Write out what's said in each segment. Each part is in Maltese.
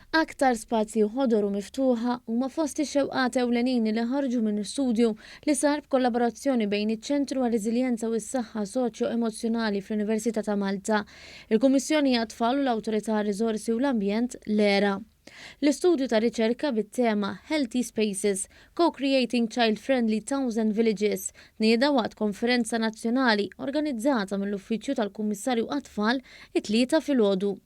Aktar spazji ħodor u miftuħa huma fost ix-xewqat ewlenin li ħarġu minn studju li sar b'kollaborazzjoni bejn iċ-Ċentru għal Reżiljenza u s-Saħħa Soċjo-Emozzjonali fl-Università ta' Malta, il-Kummissjoni għat-Tfal u l-Awtorità Riżorsi u l-Ambjent l-ERA. L-istudju ta' riċerka bit-tema Healthy Spaces, Co-Creating Child-Friendly Towns and Villages nieda waqt konferenza nazzjonali organizzata mill-Uffiċċju tal-Kummissarju għat-Tfal it-tlieta filgħodu.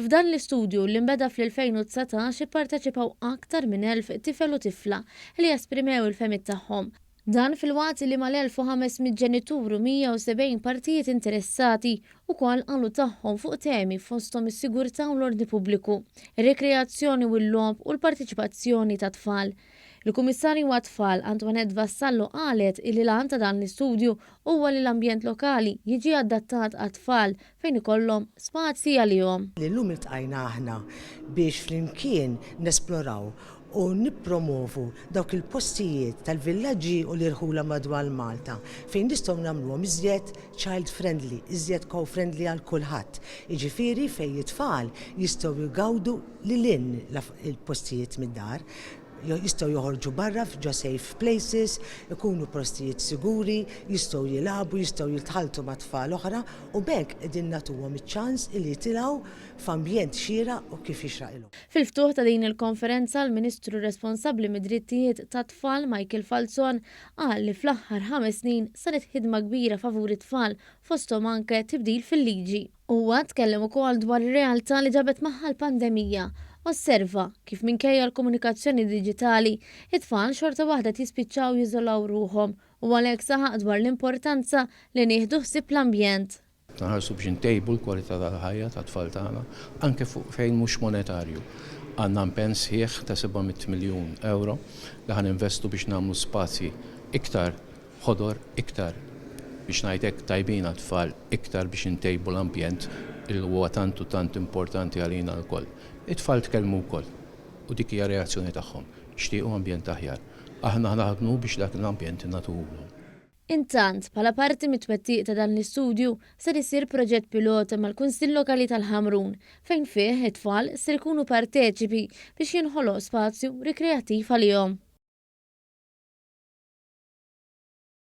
F'dan l-istudju li nbeda fl-2019 ipparteċipaw aktar minn 1000 tifel u tifla li esprimew il-femiet tagħhom. Dan fil-waqt li mal-1500 ġenitur u 170 partijiet interessati wkoll qalu tagħhom fuq temi fosthom is-sigurtà u l-ordni pubbliku, ir-rekreazzjoni u l-logħob u l-partiċipazzjoni ta' tfal. Il-Kummissarju għat-Tfal Antoinette Vassallo qalet li l-għan ta' dan l-istudju huwa li l-ambjent lokali jiġi adattat għat-tfal fejn ikollhom spazji għalihom. Illum iltqajna aħna biex flimkien nesploraw u nippromovu dawk il-postijiet tal-villaġġi u l-irħula madwar Malta fejn nistgħu nagħmluhom iżjed child friendly, iżjed co-friendly għal kulħadd. Jiġifieri fejn it-tfal jistgħu jgawdu lil il-postijiet mid-dar, jistgħu joħorġu barra f'ġo safe places, ikunu postijiet siguri, jistgħu jilagħbu, jistgħu jitħaltu ma' tfal oħra u bekk qegħdin nagħtuhom iċ-ċans li jitilgħu f'ambjent xieraq u kif jixraqilhom. Fil-ftuħ ta' din il-konferenza l-Ministru responsabbli mid-drittijiet tat-tfal Michael Falzon qal li fl-aħħar 5 snin saret ħidma kbira favur it-tfal fosthom anke tibdil fil-liġi. Huwa tkellem ukoll dwar ir-realtà li ġabet magħha l-pandemija. Osserva kif minkejja l-komunikazzjoni diġitali, it-tfal xorta waħda tispiċċaw jiżolaw ruhom u għalhekk saħaq dwar l-importanza li nieħdu ħsieb l-ambjent. Naħarsu biex intejbu l-kwalità tal-ħajja tat-tfal tagħna anke fuq fejn mhux monetarju. Għandna impenn sħiħ ta' 700 miljun euro li ħaninvestu biex nagħmlu spazji iktar ħodor, iktar biex ngħidlek tajbin għat-tfal, iktar biex intejbu l-ambjent il huwa tant importanti għalina l-koll. It-tfal tkellmu wkoll u dik hija reazzjoni tagħhom, jixtiequ ambjent aħjar. Aħna naħdmu biex dak l-ambjent nagħtuhom. Intant, bħala parti mit-twettiq ta' dan l-istudju, ser isir proġett pilota mal-Kunsill Lokali tal-Ħamrun fejn fih it-tfal ser ikunu parteċipi biex jinħoloq spazju rikreattiv għalihom.